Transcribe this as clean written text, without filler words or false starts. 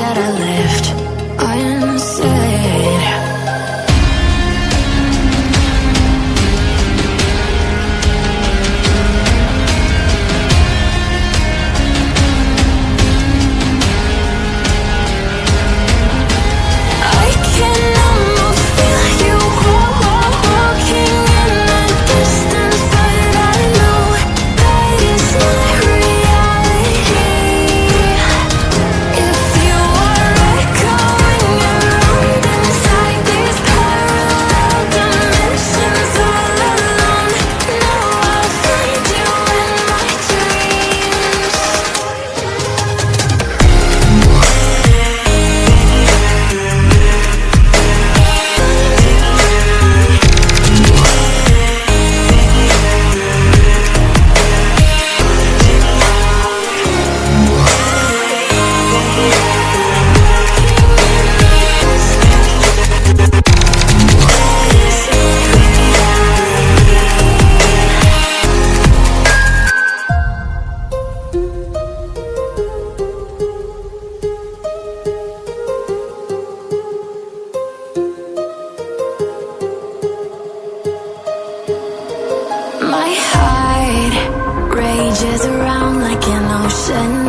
that I left unsaid. I can almost feel you walking in the distance, but I know that it's not reality. If you are echoing around inside these parallel dimensions all alone, now I'll find you in my dreams. My heart rages around like an ocean